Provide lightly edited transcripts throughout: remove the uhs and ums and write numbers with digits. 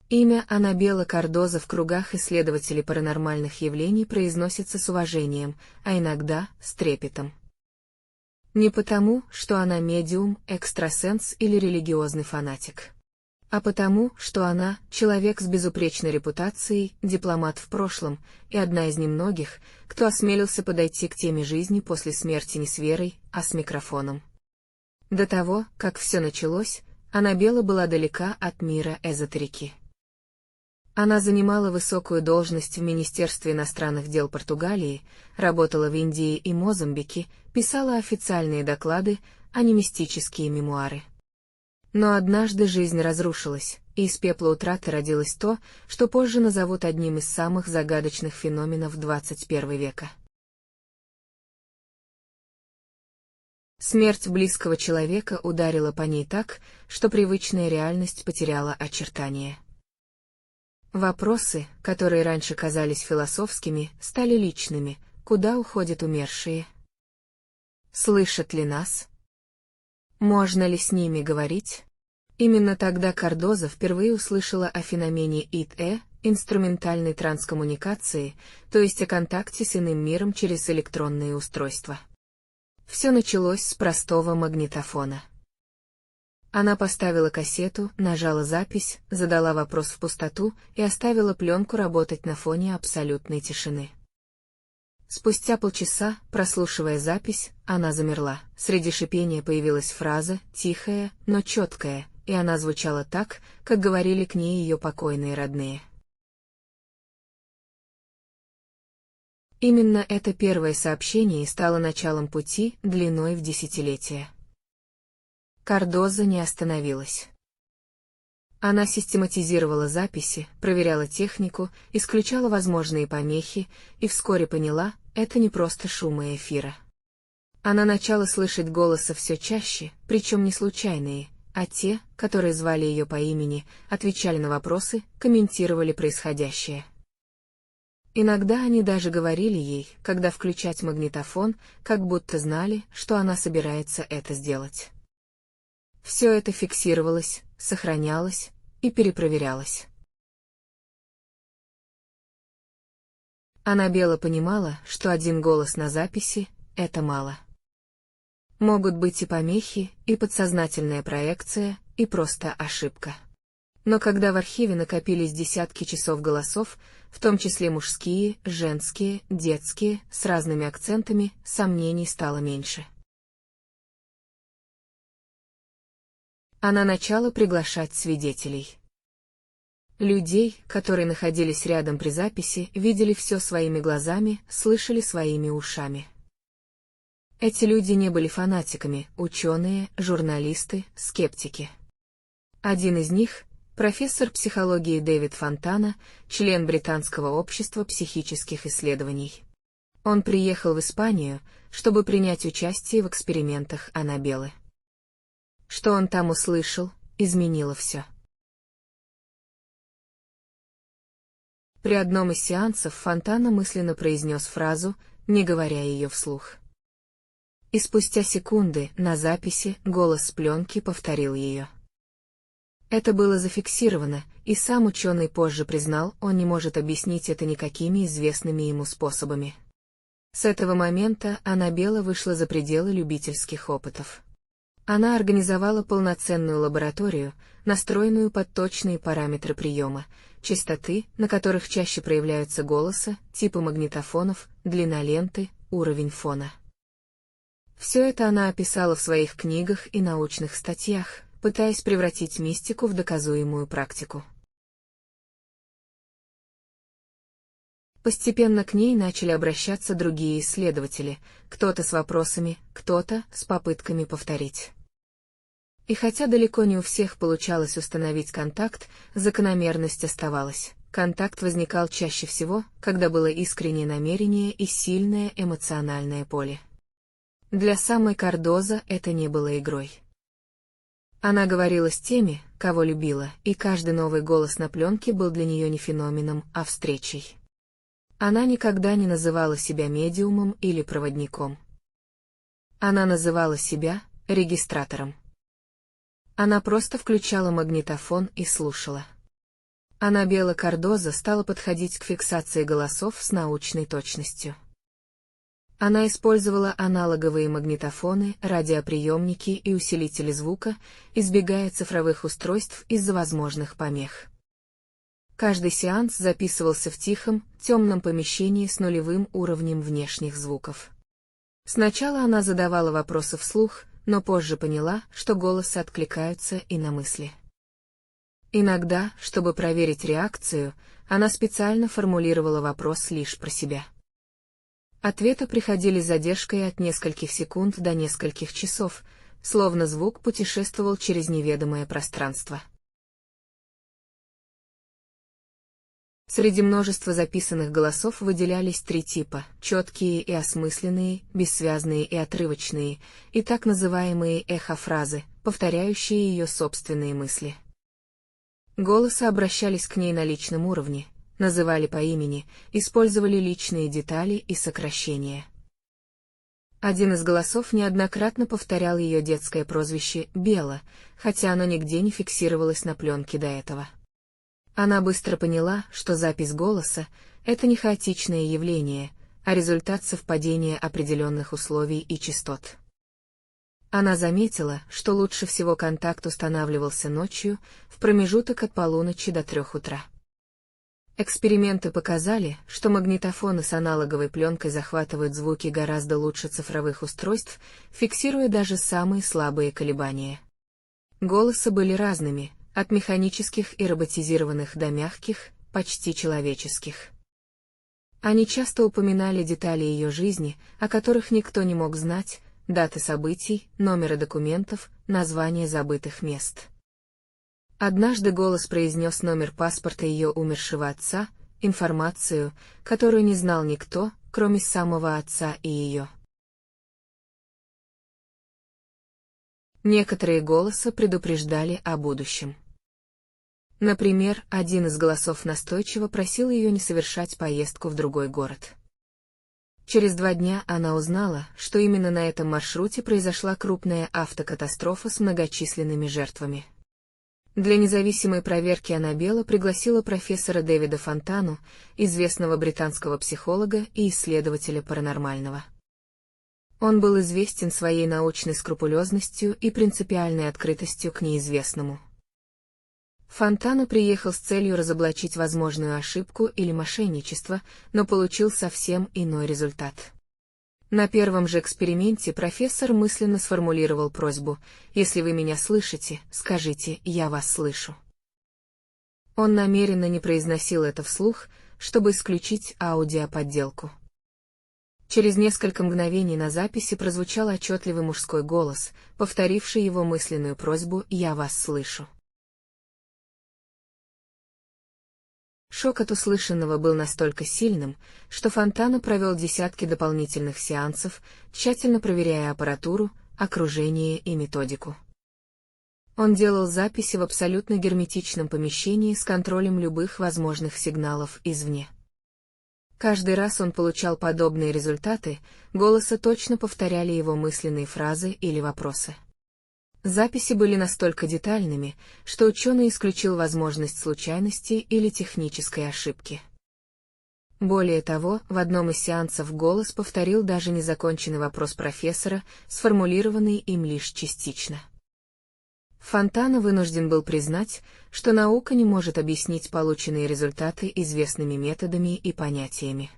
Имя Анабелла Кардоза в кругах исследователей паранормальных явлений произносится с уважением, а иногда с трепетом. Не потому, что она медиум, экстрасенс или религиозный фанатик, а потому, что она — человек с безупречной репутацией, дипломат в прошлом, и одна из немногих, кто осмелился подойти к теме жизни после смерти не с верой, а с микрофоном. До того, как все началось, Анабелла была далека от мира эзотерики. Она занимала высокую должность в Министерстве иностранных дел Португалии, работала в Индии и Мозамбике, писала официальные доклады, а не мистические мемуары. Но однажды жизнь разрушилась, и из пепла утраты родилось то, что позже назовут одним из самых загадочных феноменов 21 века. Смерть близкого человека ударила по ней так, что привычная реальность потеряла очертания. Вопросы, которые раньше казались философскими, стали личными: куда уходят умершие? Слышат ли нас? Можно ли с ними говорить? Именно тогда Кардоза впервые услышала о феномене ИТ, инструментальной транскоммуникации, то есть о контакте с иным миром через электронные устройства. Все началось с простого магнитофона. Она поставила кассету, нажала запись, задала вопрос в пустоту и оставила пленку работать на фоне абсолютной тишины. Спустя полчаса, прослушивая запись, она замерла. Среди шипения появилась фраза, тихая, но четкая, и она звучала так, как говорили к ней ее покойные родные. Именно это первое сообщение и стало началом пути, длиной в десятилетия. Кардоза не остановилась. Она систематизировала записи, проверяла технику, исключала возможные помехи, и вскоре поняла, это не просто шумы эфира. Она начала слышать голоса все чаще, причем не случайные, а те, которые звали ее по имени, отвечали на вопросы, комментировали происходящее. Иногда они даже говорили ей, когда включать магнитофон, как будто знали, что она собирается это сделать. Все это фиксировалось, сохранялось и перепроверялось. Анабелла понимала, что один голос на записи — это мало. Могут быть и помехи, и подсознательная проекция, и просто ошибка. Но когда в архиве накопились десятки часов голосов, в том числе мужские, женские, детские, с разными акцентами, сомнений стало меньше. Она начала приглашать свидетелей. Людей, которые находились рядом при записи, видели все своими глазами, слышали своими ушами. Эти люди не были фанатиками, ученые, журналисты, скептики. Один из них — профессор психологии Дэвид Фонтана, член Британского общества психических исследований. Он приехал в Испанию, чтобы принять участие в экспериментах Анабеллы. Что он там услышал, изменило все. При одном из сеансов Фонтана мысленно произнес фразу, не говоря ее вслух. И спустя секунды, на записи, голос с пленки повторил ее. Это было зафиксировано, и сам ученый позже признал, он не может объяснить это никакими известными ему способами. С этого момента Анабелла вышла за пределы любительских опытов. Она организовала полноценную лабораторию, настроенную под точные параметры приема, частоты, на которых чаще проявляются голоса, типы магнитофонов, длина ленты, уровень фона. Все это она описала в своих книгах и научных статьях, пытаясь превратить мистику в доказуемую практику. Постепенно к ней начали обращаться другие исследователи, кто-то с вопросами, кто-то с попытками повторить. И хотя далеко не у всех получалось установить контакт, закономерность оставалась. Контакт возникал чаще всего, когда было искреннее намерение и сильное эмоциональное поле. Для самой Кардоза это не было игрой. Она говорила с теми, кого любила, и каждый новый голос на пленке был для нее не феноменом, а встречей. Она никогда не называла себя медиумом или проводником. Она называла себя регистратором. Она просто включала магнитофон и слушала. Аннабелла Кардоза стала подходить к фиксации голосов с научной точностью. Она использовала аналоговые магнитофоны, радиоприемники и усилители звука, избегая цифровых устройств из-за возможных помех. Каждый сеанс записывался в тихом, темном помещении с нулевым уровнем внешних звуков. Сначала она задавала вопросы вслух, но позже поняла, что голосы откликаются и на мысли. Иногда, чтобы проверить реакцию, она специально формулировала вопрос лишь про себя. Ответы приходили с задержкой от нескольких секунд до нескольких часов, словно звук путешествовал через неведомое пространство. Среди множества записанных голосов выделялись три типа: четкие и осмысленные, бессвязные и отрывочные, и так называемые эхофразы, повторяющие ее собственные мысли. Голосы обращались к ней на личном уровне, называли по имени, использовали личные детали и сокращения. Один из голосов неоднократно повторял ее детское прозвище «Бела», хотя оно нигде не фиксировалось на пленке до этого. Она быстро поняла, что запись голоса — это не хаотичное явление, а результат совпадения определенных условий и частот. Она заметила, что лучше всего контакт устанавливался ночью, в промежуток от полуночи до 3 утра. Эксперименты показали, что магнитофоны с аналоговой пленкой захватывают звуки гораздо лучше цифровых устройств, фиксируя даже самые слабые колебания. Голосы были разными, от механических и роботизированных до мягких, почти человеческих. Они часто упоминали детали ее жизни, о которых никто не мог знать, даты событий, номеры документов, названия забытых мест. Однажды голос произнес номер паспорта ее умершего отца, информацию, которую не знал никто, кроме самого отца и ее. Некоторые голоса предупреждали о будущем. Например, один из голосов настойчиво просил ее не совершать поездку в другой город. Через 2 дня она узнала, что именно на этом маршруте произошла крупная автокатастрофа с многочисленными жертвами. Для независимой проверки Аннабелла пригласила профессора Дэвида Фонтану, известного британского психолога и исследователя паранормального. Он был известен своей научной скрупулезностью и принципиальной открытостью к неизвестному. Фонтана приехал с целью разоблачить возможную ошибку или мошенничество, но получил совсем иной результат. На первом же эксперименте профессор мысленно сформулировал просьбу: «Если вы меня слышите, скажите, я вас слышу». Он намеренно не произносил это вслух, чтобы исключить аудиоподделку. Через несколько мгновений на записи прозвучал отчетливый мужской голос, повторивший его мысленную просьбу «Я вас слышу». Шок от услышанного был настолько сильным, что Фонтана провел десятки дополнительных сеансов, тщательно проверяя аппаратуру, окружение и методику. Он делал записи в абсолютно герметичном помещении с контролем любых возможных сигналов извне. Каждый раз он получал подобные результаты, голоса точно повторяли его мысленные фразы или вопросы. Записи были настолько детальными, что ученый исключил возможность случайности или технической ошибки. Более того, в одном из сеансов голос повторил даже незаконченный вопрос профессора, сформулированный им лишь частично. Фонтана вынужден был признать, что наука не может объяснить полученные результаты известными методами и понятиями.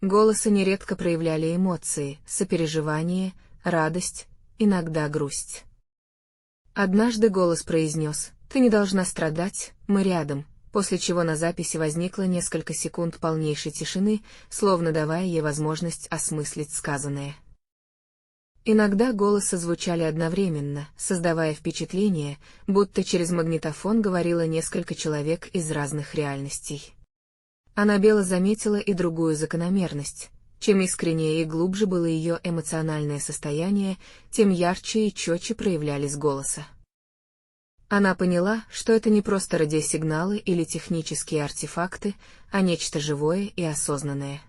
Голосы нередко проявляли эмоции, сопереживание, радость, иногда грусть. Однажды голос произнес: «Ты не должна страдать, мы рядом», после чего на записи возникло несколько секунд полнейшей тишины, словно давая ей возможность осмыслить сказанное. Иногда голосы звучали одновременно, создавая впечатление, будто через магнитофон говорило несколько человек из разных реальностей. Аннабелла заметила и другую закономерность. Чем искреннее и глубже было ее эмоциональное состояние, тем ярче и четче проявлялись голоса. Она поняла, что это не просто радиосигналы или технические артефакты, а нечто живое и осознанное.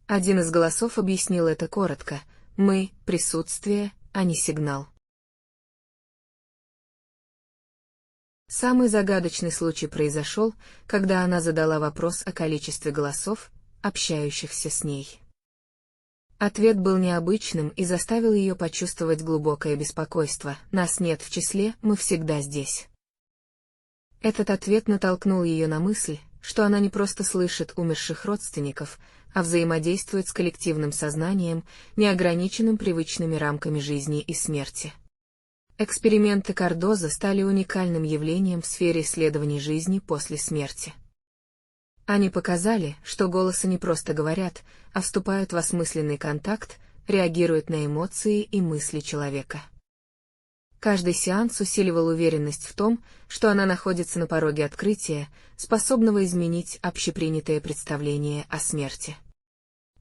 Один из голосов объяснил это коротко: «Мы — — присутствие, а не сигнал». Самый загадочный случай произошел, когда она задала вопрос о количестве голосов, общающихся с ней. Ответ был необычным и заставил ее почувствовать глубокое беспокойство. «Нас нет в числе, мы всегда здесь». Этот ответ натолкнул ее на мысль, что она не просто слышит умерших родственников, а взаимодействует с коллективным сознанием, неограниченным привычными рамками жизни и смерти. Эксперименты Кардоза стали уникальным явлением в сфере исследований жизни после смерти. Они показали, что голоса не просто говорят, а вступают в осмысленный контакт, реагируют на эмоции и мысли человека. Каждый сеанс усиливал уверенность в том, что она находится на пороге открытия, способного изменить общепринятое представление о смерти.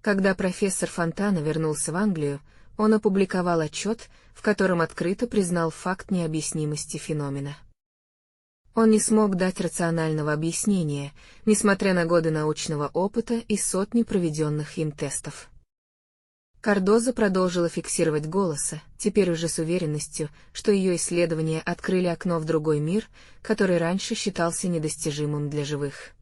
Когда профессор Фонтана вернулся в Англию, он опубликовал отчет, в котором открыто признал факт необъяснимости феномена. Он не смог дать рационального объяснения, несмотря на годы научного опыта и сотни проведенных им тестов. Кардоза продолжила фиксировать голоса, теперь уже с уверенностью, что ее исследования открыли окно в другой мир, который раньше считался недостижимым для живых.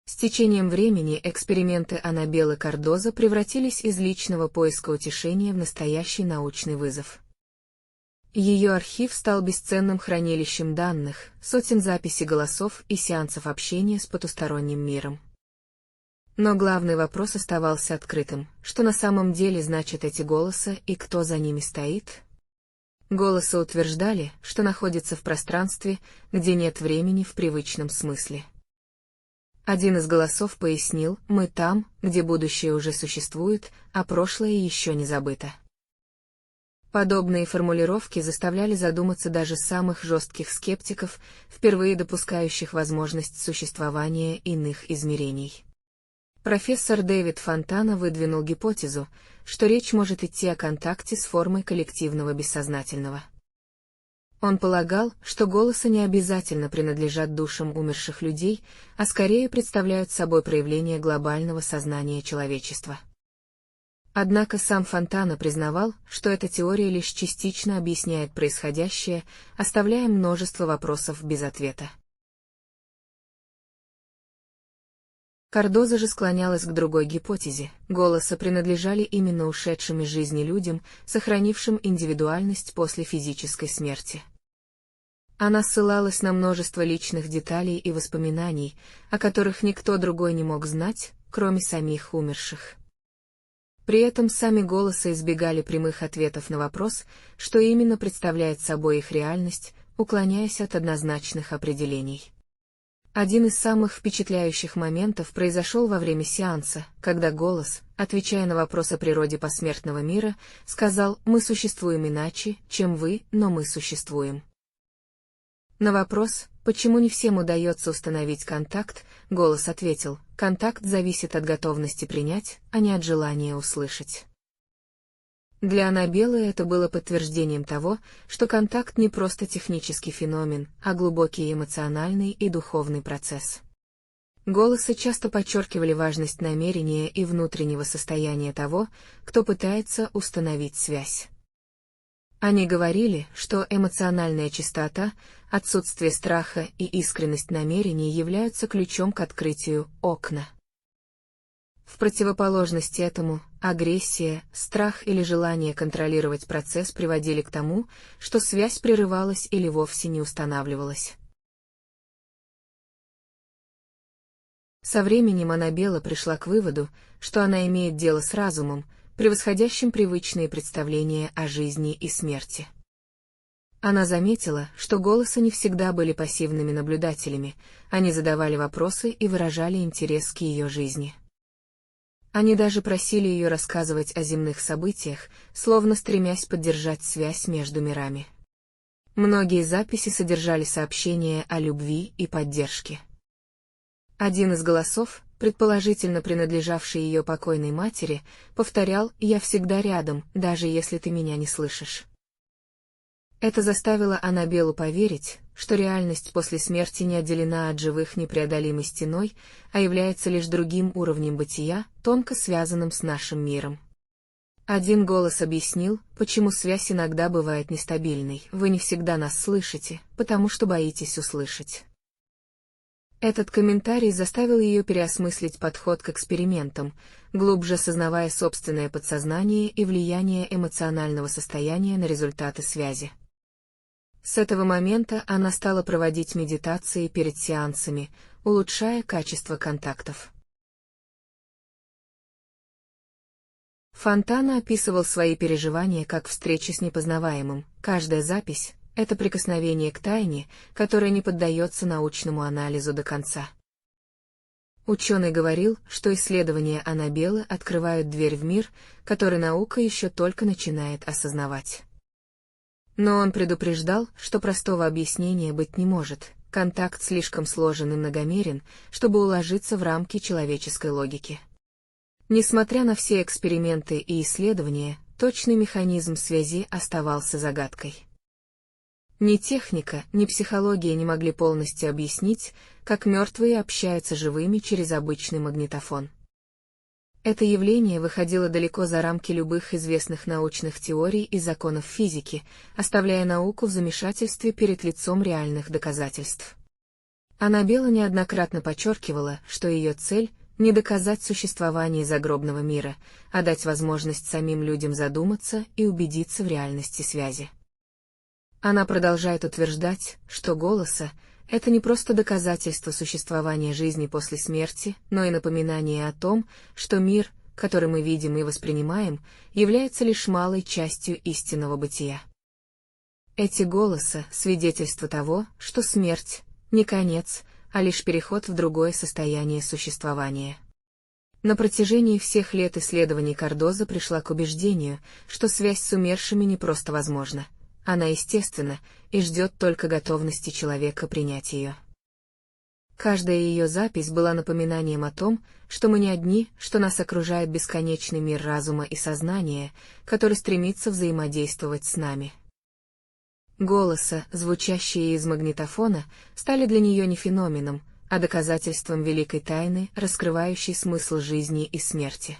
С течением времени эксперименты Аннабеллы Кардоза превратились из личного поиска утешения в настоящий научный вызов. Ее архив стал бесценным хранилищем данных, сотен записей голосов и сеансов общения с потусторонним миром. Но главный вопрос оставался открытым: что на самом деле значат эти голоса и кто за ними стоит? Голоса утверждали, что находятся в пространстве, где нет времени в привычном смысле. Один из голосов пояснил: «Мы там, где будущее уже существует, а прошлое еще не забыто». Подобные формулировки заставляли задуматься даже самых жестких скептиков, впервые допускающих возможность существования иных измерений. Профессор Дэвид Фонтана выдвинул гипотезу, что речь может идти о контакте с формой коллективного бессознательного. Он полагал, что голоса не обязательно принадлежат душам умерших людей, а скорее представляют собой проявление глобального сознания человечества. Однако сам Фонтана признавал, что эта теория лишь частично объясняет происходящее, оставляя множество вопросов без ответа. Кардоза же склонялась к другой гипотезе: голоса принадлежали именно ушедшим из жизни людям, сохранившим индивидуальность после физической смерти. Она ссылалась на множество личных деталей и воспоминаний, о которых никто другой не мог знать, кроме самих умерших. При этом сами голоса избегали прямых ответов на вопрос, что именно представляет собой их реальность, уклоняясь от однозначных определений. Один из самых впечатляющих моментов произошел во время сеанса, когда голос, отвечая на вопрос о природе посмертного мира, сказал: «Мы существуем иначе, чем вы, но мы существуем». На вопрос, почему не всем удается установить контакт, голос ответил: «Контакт зависит от готовности принять, а не от желания услышать». Для Аннабеллы это было подтверждением того, что контакт не просто технический феномен, а глубокий эмоциональный и духовный процесс. Голосы часто подчеркивали важность намерения и внутреннего состояния того, кто пытается установить связь. Они говорили, что эмоциональная чистота, отсутствие страха и искренность намерений являются ключом к открытию окна. В противоположность этому, агрессия, страх или желание контролировать процесс приводили к тому, что связь прерывалась или вовсе не устанавливалась. Со временем Аннабелла пришла к выводу, что она имеет дело с разумом, превосходящим привычные представления о жизни и смерти. Она заметила, что голоса не всегда были пассивными наблюдателями, они задавали вопросы и выражали интерес к ее жизни. Они даже просили ее рассказывать о земных событиях, словно стремясь поддержать связь между мирами. Многие записи содержали сообщения о любви и поддержке. Один из голосов, предположительно принадлежавший ее покойной матери, повторял: «Я всегда рядом, даже если ты меня не слышишь». Это заставило Аннабеллу поверить, что реальность после смерти не отделена от живых непреодолимой стеной, а является лишь другим уровнем бытия, тонко связанным с нашим миром. Один голос объяснил, почему связь иногда бывает нестабильной. Вы не всегда нас слышите, потому что боитесь услышать. Этот комментарий заставил ее переосмыслить подход к экспериментам, глубже осознавая собственное подсознание и влияние эмоционального состояния на результаты связи. С этого момента она стала проводить медитации перед сеансами, улучшая качество контактов. Фонтана описывал свои переживания как встречи с непознаваемым. Каждая запись — это прикосновение к тайне, которое не поддается научному анализу до конца. Ученый говорил, что исследования Аннабеллы открывают дверь в мир, который наука еще только начинает осознавать. Но он предупреждал, что простого объяснения быть не может, контакт слишком сложен и многомерен, чтобы уложиться в рамки человеческой логики. Несмотря на все эксперименты и исследования, точный механизм связи оставался загадкой. Ни техника, ни психология не могли полностью объяснить, как мертвые общаются живыми через обычный магнитофон. Это явление выходило далеко за рамки любых известных научных теорий и законов физики, оставляя науку в замешательстве перед лицом реальных доказательств. Аннабелла неоднократно подчеркивала, что ее цель — не доказать существование загробного мира, а дать возможность самим людям задуматься и убедиться в реальности связи. Она продолжает утверждать, что голоса — это не просто доказательство существования жизни после смерти, но и напоминание о том, что мир, который мы видим и воспринимаем, является лишь малой частью истинного бытия. Эти голоса — свидетельство того, что смерть — не конец, а лишь переход в другое состояние существования. На протяжении всех лет исследований Кардоза пришла к убеждению, что связь с умершими не просто возможна, она естественна и ждет только готовности человека принять ее. Каждая ее запись была напоминанием о том, что мы не одни, что нас окружает бесконечный мир разума и сознания, который стремится взаимодействовать с нами. Голоса, звучащие из магнитофона, стали для нее не феноменом, а доказательством великой тайны, раскрывающей смысл жизни и смерти.